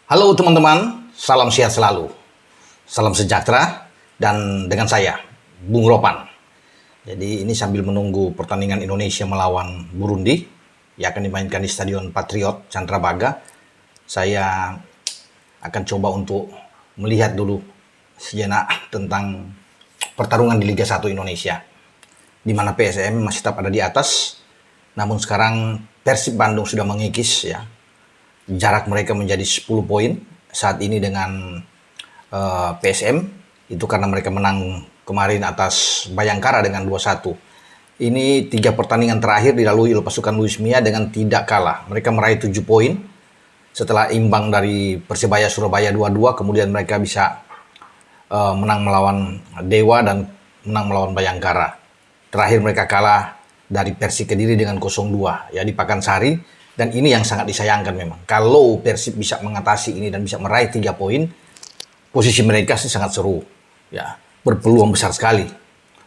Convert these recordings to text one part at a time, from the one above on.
Halo teman-teman, salam sehat selalu, salam sejahtera, dan dengan saya, Bung Ropan. Jadi ini sambil menunggu pertandingan Indonesia melawan Burundi, yang akan dimainkan di Stadion Patriot Candrabaga. Saya akan coba untuk melihat dulu sejenak tentang pertarungan di Liga 1 Indonesia, di mana PSM masih tetap ada di atas, namun sekarang Persib Bandung sudah mengikis ya. Jarak mereka menjadi 10 poin saat ini dengan PSM, itu karena mereka menang kemarin atas Bayangkara dengan 2-1. Ini 3 pertandingan terakhir dilalui oleh pasukan Luis Mia dengan tidak kalah. Mereka meraih 7 poin setelah imbang dari Persebaya Surabaya 2-2, kemudian mereka bisa menang melawan Dewa dan menang melawan Bayangkara. Terakhir mereka kalah dari Persik Kediri dengan 0-2 ya di Pakansari. Dan ini yang sangat disayangkan memang. Kalau Persib bisa mengatasi ini dan bisa meraih 3 poin, posisi mereka sih sangat seru. Ya, berpeluang besar sekali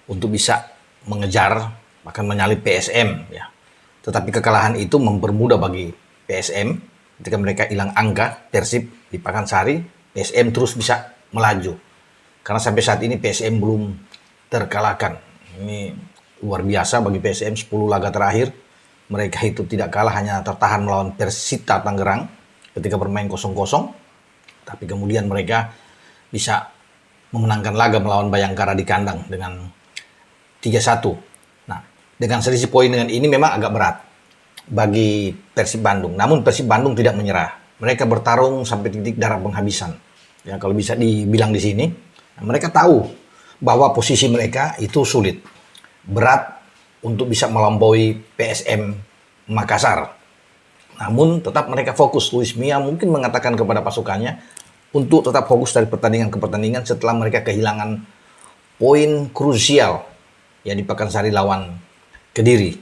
untuk bisa mengejar bahkan menyalip PSM ya. Tetapi kekalahan itu mempermudah bagi PSM ketika mereka hilang angka Persib di Pakansari, PSM terus bisa melaju. Karena sampai saat ini PSM belum terkalahkan. Ini luar biasa bagi PSM, 10 laga terakhir mereka itu tidak kalah, hanya tertahan melawan Persita Tangerang ketika bermain 0-0. Tapi kemudian mereka bisa memenangkan laga melawan Bayangkara di kandang dengan 3-1. Nah, dengan selisih poin dengan ini memang agak berat bagi Persib Bandung. Namun Persib Bandung tidak menyerah. Mereka bertarung sampai titik darah penghabisan. Ya, kalau bisa dibilang di sini, mereka tahu bahwa posisi mereka itu sulit, berat untuk bisa melampaui PSM Makassar. Namun tetap mereka fokus. Luis Mia mungkin mengatakan kepada pasukannya untuk tetap fokus dari pertandingan ke pertandingan setelah mereka kehilangan poin krusial ya di Pakansari lawan Kediri.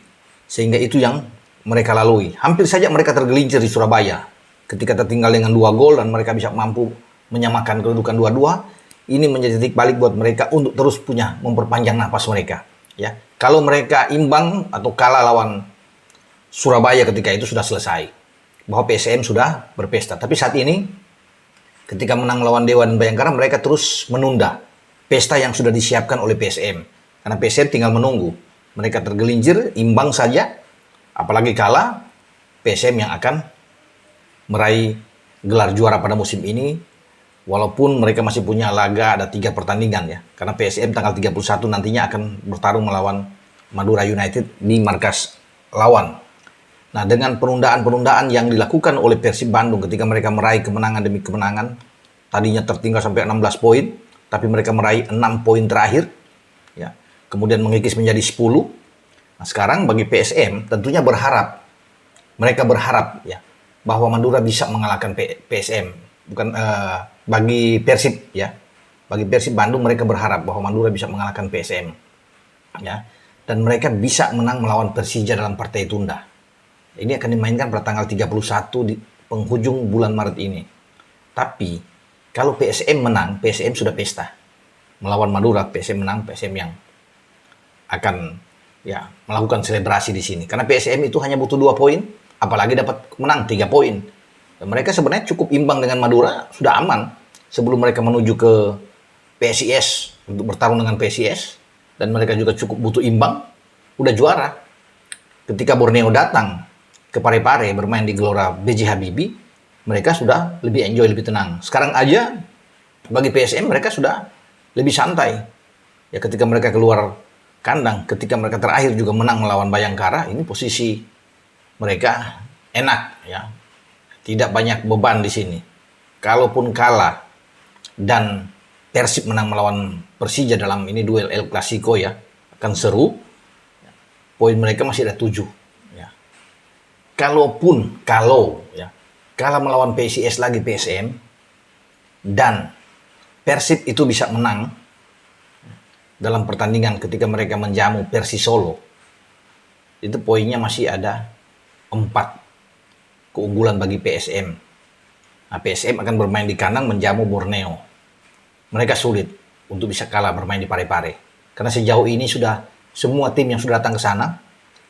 Sehingga itu yang mereka lalui. Hampir saja mereka tergelincir di Surabaya ketika tertinggal dengan 2 gol dan mereka bisa mampu menyamakan kedudukan 2-2. Ini menjadi titik balik buat mereka untuk terus memperpanjang napas mereka. Ya, kalau mereka imbang atau kalah lawan Surabaya ketika itu sudah selesai, bahwa PSM sudah berpesta. Tapi saat ini ketika menang melawan Dewa dan Bayangkara, mereka terus menunda pesta yang sudah disiapkan oleh PSM. Karena PSM tinggal menunggu. Mereka tergelincir, imbang saja, apalagi kalah, PSM yang akan meraih gelar juara pada musim ini. Walaupun mereka masih punya laga, ada 3 pertandingan ya. Karena PSM tanggal 31 nantinya akan bertarung melawan Madura United di markas lawan. Nah, dengan penundaan-penundaan yang dilakukan oleh Persib Bandung ketika mereka meraih kemenangan demi kemenangan, tadinya tertinggal sampai 16 poin, tapi mereka meraih 6 poin terakhir, ya. Kemudian mengikis menjadi 10. Nah, sekarang bagi PSM tentunya mereka berharap ya bahwa Madura bisa mengalahkan PSM. Bukan bagi Persib ya. Bagi Persib Bandung mereka berharap bahwa Madura bisa mengalahkan PSM. Ya. Dan mereka bisa menang melawan Persija dalam partai tunda. Ini akan dimainkan pada tanggal 31 di penghujung bulan Maret ini. Tapi kalau PSM menang, PSM sudah pesta. Melawan Madura, PSM menang, PSM yang akan ya melakukan selebrasi di sini. Karena PSM itu hanya butuh 2 poin, apalagi dapat menang 3 poin. Dan mereka sebenarnya cukup imbang dengan Madura, sudah aman sebelum mereka menuju ke PSIS untuk bertarung dengan PSIS. Dan mereka juga cukup butuh imbang, udah juara. Ketika Borneo datang ke Parepare bermain di Gelora B.J. Habibie, mereka sudah lebih enjoy, lebih tenang. Sekarang aja bagi PSM mereka sudah lebih santai. Ya ketika mereka keluar kandang, ketika mereka terakhir juga menang melawan Bayangkara, ini posisi mereka enak ya. Tidak banyak beban di sini. Kalaupun kalah dan Persib menang melawan Persija dalam ini duel El Clasico ya, akan seru. Poin mereka masih ada 7. Ya. Kalau kalah melawan PSIS lagi PSM dan Persib itu bisa menang dalam pertandingan ketika mereka menjamu Persis Solo, itu poinnya masih ada 4. Keunggulan bagi PSM. Nah, PSM akan bermain di kandang menjamu Borneo. Mereka sulit untuk bisa kalah bermain di Parepare. Karena sejauh ini sudah semua tim yang sudah datang ke sana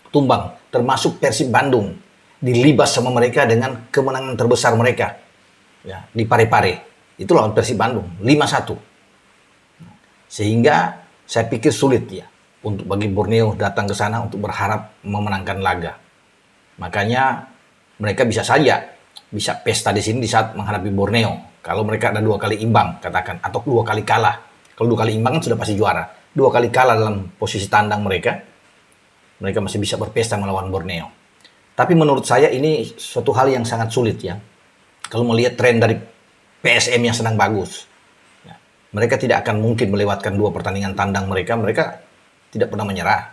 tumbang, termasuk Persib Bandung. Dilibas sama mereka dengan kemenangan terbesar mereka ya, di Parepare. Itu lawan Persib Bandung 5-1. Sehingga saya pikir sulit ya untuk bagi Borneo datang ke sana untuk berharap memenangkan laga. Makanya mereka bisa saja bisa pesta di sini di saat menghadapi Borneo. Kalau mereka ada 2 kali imbang katakan atau 2 kali kalah. Kalau 2 kali imbang kan sudah pasti juara. 2 kali kalah dalam posisi tandang mereka masih bisa berpesta melawan Borneo. Tapi menurut saya ini suatu hal yang sangat sulit ya. Kalau melihat tren dari PSM yang sedang bagus. Ya, mereka tidak akan mungkin melewatkan 2 pertandingan tandang mereka. Mereka tidak pernah menyerah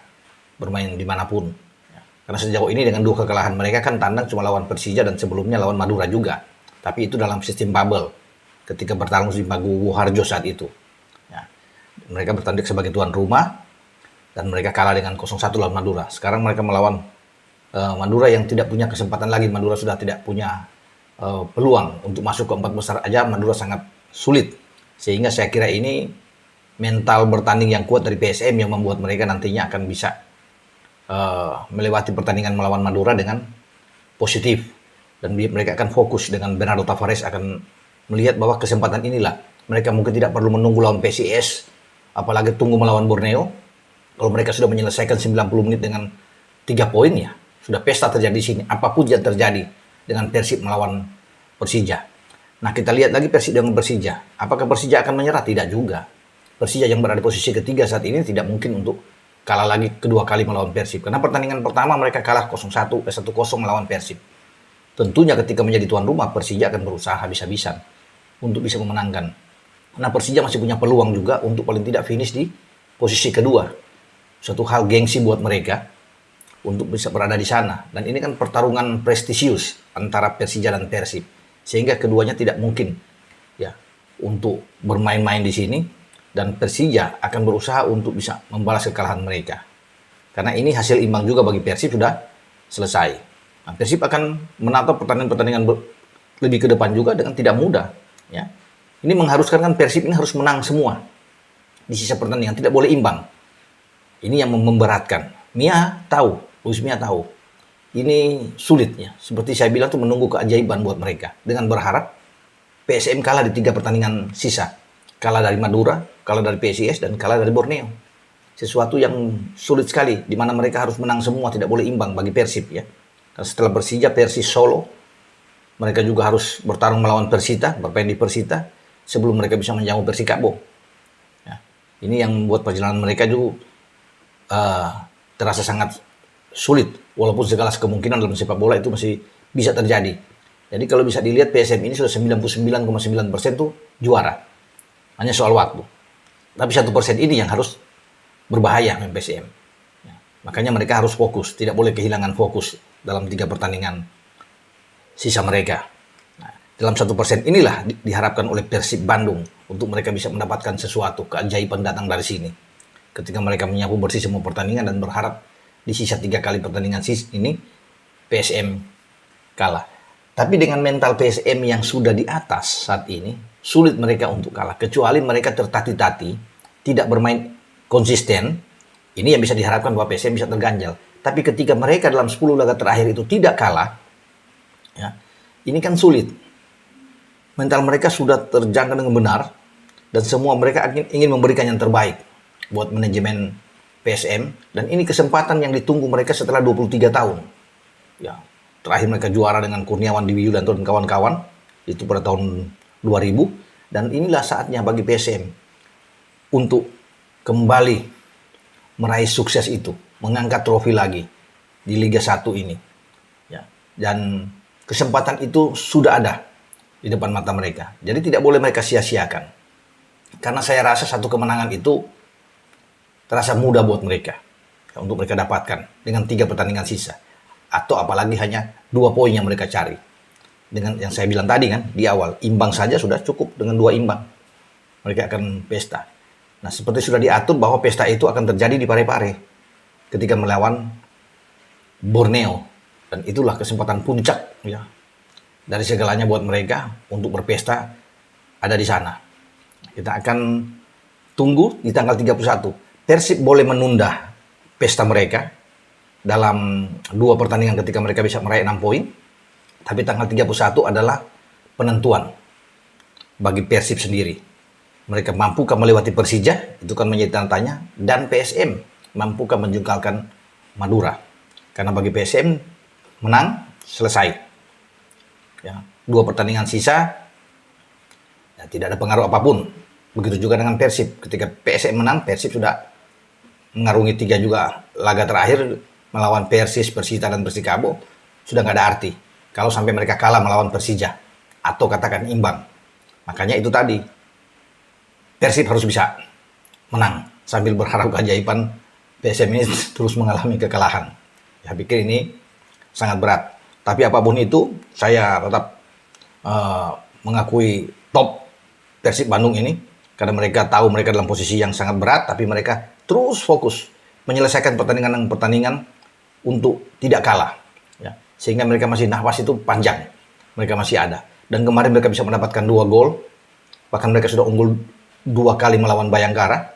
bermain dimanapun. Ya, karena sejauh ini dengan 2 kekalahan mereka kan tandang cuma lawan Persija dan sebelumnya lawan Madura juga. Tapi itu dalam sistem bubble ketika bertarung di Maguwo Harjo saat itu. Ya, mereka bertanding sebagai tuan rumah dan mereka kalah dengan 0-1 lawan Madura. Sekarang mereka melawan Madura yang tidak punya kesempatan lagi. Madura sudah tidak punya peluang untuk masuk ke 4 besar aja. Madura sangat sulit. Sehingga saya kira ini mental bertanding yang kuat dari PSM yang membuat mereka nantinya akan bisa melewati pertandingan melawan Madura dengan positif. Dan mereka akan fokus dengan Bernardo Tavares akan melihat bahwa kesempatan inilah. Mereka mungkin tidak perlu menunggu lawan PSIS, apalagi tunggu melawan Borneo. Kalau mereka sudah menyelesaikan 90 menit dengan 3 poin ya, sudah pesta terjadi di sini. Apapun yang terjadi dengan Persib melawan Persija. Nah kita lihat lagi Persib dengan Persija. Apakah Persija akan menyerah? Tidak juga. Persija yang berada di posisi ketiga saat ini tidak mungkin untuk kalah lagi kedua kali melawan Persib. Karena pertandingan pertama mereka kalah 1-0 melawan Persib. Tentunya ketika menjadi tuan rumah, Persija akan berusaha habis-habisan untuk bisa memenangkan. Nah Persija masih punya peluang juga untuk paling tidak finish di posisi kedua. Suatu hal gengsi buat mereka untuk bisa berada di sana. Dan ini kan pertarungan prestisius antara Persija dan Persib. Sehingga keduanya tidak mungkin ya untuk bermain-main di sini. Dan Persija akan berusaha untuk bisa membalas kekalahan mereka. Karena ini hasil imbang juga bagi Persib sudah selesai. Nah, Persib akan menatap pertandingan-pertandingan lebih ke depan juga dengan tidak mudah. Ya. Ini mengharuskan kan Persib ini harus menang semua di sisa pertandingan, tidak boleh imbang. Ini yang memberatkan. Luis Mia tahu. Ini sulitnya. Seperti saya bilang tuh menunggu keajaiban buat mereka. Dengan berharap PSM kalah di 3 pertandingan sisa. Kalah dari Madura, kalah dari PSIS, dan kalah dari Borneo. Sesuatu yang sulit sekali, di mana mereka harus menang semua, tidak boleh imbang bagi Persib ya. Dan setelah Persija, Persis Solo, mereka juga harus bertarung melawan Persita, bermain di Persita, sebelum mereka bisa menjamu Persikabo. Ya. Ini yang membuat perjalanan mereka juga terasa sangat sulit, walaupun segala kemungkinan dalam sepak bola itu masih bisa terjadi. Jadi kalau bisa dilihat PSM ini sudah 99,9% tuh juara. Hanya soal waktu. Tapi 1% ini yang harus berbahaya dengan PSM. Ya. Makanya mereka harus fokus, tidak boleh kehilangan fokus dalam 3 pertandingan sisa mereka. Nah, dalam 1% inilah diharapkan oleh Persib Bandung untuk mereka bisa mendapatkan sesuatu, keajaiban datang dari sini. Ketika mereka menyapu bersih semua pertandingan dan berharap di sisa 3 kali pertandingan ini PSM kalah. Tapi dengan mental PSM yang sudah di atas saat ini, sulit mereka untuk kalah. Kecuali mereka tertati-tati, tidak bermain konsisten, ini yang bisa diharapkan bahwa PSM bisa terganjal. Tapi ketika mereka dalam 10 laga terakhir itu tidak kalah, ya, ini kan sulit. Mental mereka sudah terjaga dengan benar, dan semua mereka ingin memberikan yang terbaik buat manajemen PSM, dan ini kesempatan yang ditunggu mereka setelah 23 tahun. Ya, terakhir mereka juara dengan Kurniawan Dwi Yulianto dan kawan-kawan, itu pada tahun 2000, dan inilah saatnya bagi PSM untuk kembali meraih sukses itu, mengangkat trofi lagi di Liga 1 ini. Ya, dan kesempatan itu sudah ada di depan mata mereka. Jadi tidak boleh mereka sia-siakan. Karena saya rasa satu kemenangan itu terasa mudah buat mereka ya, untuk mereka dapatkan dengan 3 pertandingan sisa. Atau apalagi hanya 2 poin yang mereka cari. Dengan yang saya bilang tadi kan di awal, imbang saja sudah cukup, dengan 2 imbang mereka akan pesta. Nah, seperti sudah diatur bahwa pesta itu akan terjadi di Parepare ketika melawan Borneo, dan itulah kesempatan puncak ya dari segalanya buat mereka untuk berpesta ada di sana. Kita akan tunggu di tanggal 31. Persib boleh menunda pesta mereka dalam 2 pertandingan ketika mereka bisa meraih 6 poin. Tapi tanggal 31 adalah penentuan bagi Persib sendiri. Mereka mampukah melewati Persija? Itu kan menjadi tanda tanya. Dan PSM mampukah menjungkalkan Madura? Karena bagi PSM menang, selesai. Ya, 2 pertandingan sisa, ya, tidak ada pengaruh apapun. Begitu juga dengan Persib. Ketika PSM menang, Persib sudah mengarungi 3 juga laga terakhir melawan Persis, Persita, dan Persikabo. Sudah nggak ada arti kalau sampai mereka kalah melawan Persija atau katakan imbang. Makanya itu tadi, Persib harus bisa menang sambil berharap keajaiban PSM ini terus mengalami kekalahan. Ya, pikir ini sangat berat. Tapi apapun itu, saya tetap mengakui top Persib Bandung ini karena mereka tahu mereka dalam posisi yang sangat berat, tapi mereka terus fokus menyelesaikan pertandingan untuk tidak kalah. Ya, sehingga mereka masih nafas itu panjang, mereka masih ada. Dan kemarin mereka bisa mendapatkan 2 gol, bahkan mereka sudah unggul 2 kali melawan Bayangkara.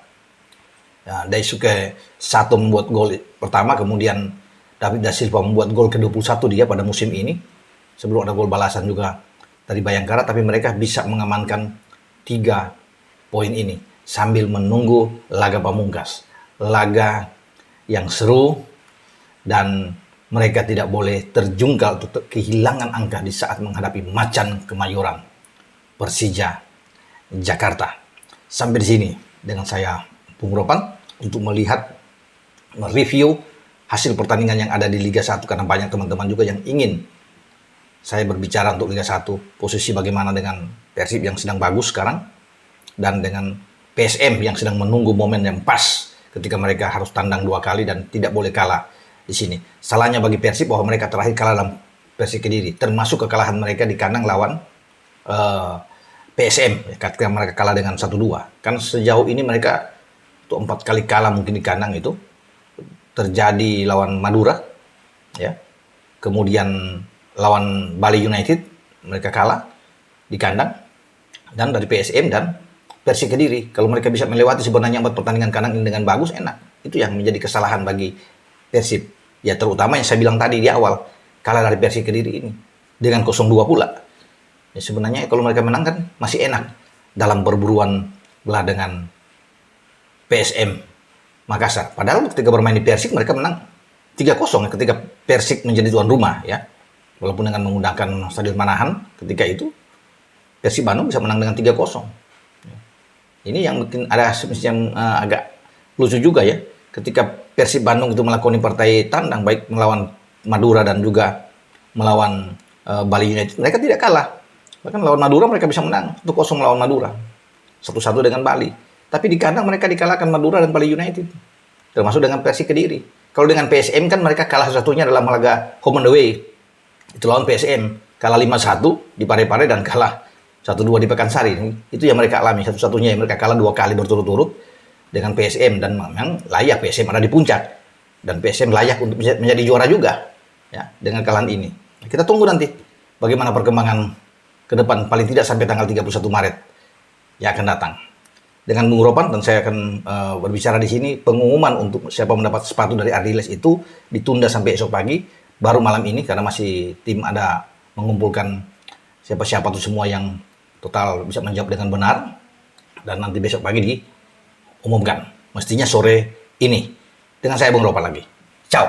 Ya, Daisuke Sato membuat gol pertama, kemudian David Da Silva membuat gol ke-21 dia pada musim ini. Sebelum ada gol balasan juga dari Bayangkara, tapi mereka bisa mengamankan 3 poin ini sambil menunggu laga pamungkas. Laga yang seru dan mereka tidak boleh terjungkal atau kehilangan angka di saat menghadapi Macan Kemayoran, Persija Jakarta. Sampai di sini dengan saya Bung Ropan untuk melihat, mereview hasil pertandingan yang ada di Liga 1 karena banyak teman-teman juga yang ingin saya berbicara untuk Liga 1, posisi bagaimana dengan Persib yang sedang bagus sekarang dan dengan PSM yang sedang menunggu momen yang pas ketika mereka harus tandang 2 kali dan tidak boleh kalah di sini. Salahnya bagi Persib bahwa mereka terakhir kalah dalam Persik Kediri, termasuk kekalahan mereka di kandang lawan PSM ketika mereka kalah dengan 1-2. Kan sejauh ini mereka tuh 4 kali kalah mungkin di kandang itu. Terjadi lawan Madura, ya. Kemudian lawan Bali United mereka kalah di kandang, dan dari PSM dan Persik Kediri. Kalau mereka bisa melewati sebenarnya 4 pertandingan kandang ini dengan bagus, enak. Itu yang menjadi kesalahan bagi Persib. Ya terutama yang saya bilang tadi di awal, kalah dari Persik Kediri ini dengan 0-2 pula. Ya, sebenarnya kalau mereka menang kan masih enak dalam perburuan belah dengan PSM Makassar. Padahal ketika bermain di Persik mereka menang 3-0 ketika Persik menjadi tuan rumah, ya. Walaupun dengan menggunakan Stadion Manahan ketika itu Persib Bandung bisa menang dengan 3-0. Ini yang mungkin ada yang agak lucu juga, ya. Ketika Persib Bandung itu melakoni partai tandang baik melawan Madura dan juga melawan Bali United, mereka tidak kalah. Bahkan lawan Madura mereka bisa menang 1-0 melawan Madura, 1-1 dengan Bali. Tapi di kandang mereka dikalahkan Madura dan Bali United, termasuk dengan Persik Kediri. Kalau dengan PSM kan mereka kalah satunya dalam laga home and away. Itu lawan PSM, kalah 5-1 di Parepare dan kalah 1-2 di Pekansari. Itu yang mereka alami, satu-satunya yang mereka kalah 2 kali berturut-turut dengan PSM, dan memang layak PSM ada di puncak dan PSM layak untuk menjadi juara juga, ya, dengan kekalahan ini. Kita tunggu nanti bagaimana perkembangan ke depan, paling tidak sampai tanggal 31 Maret yang akan datang. Dengan Bung Ropan, dan saya akan berbicara di sini, pengumuman untuk siapa mendapat sepatu dari Ardiles itu ditunda sampai esok pagi, baru malam ini karena masih tim ada mengumpulkan siapa-siapa tuh semua yang total bisa menjawab dengan benar, dan nanti besok pagi diumumkan. Mestinya sore ini. Dengan saya Bung Ropan lagi. Ciao.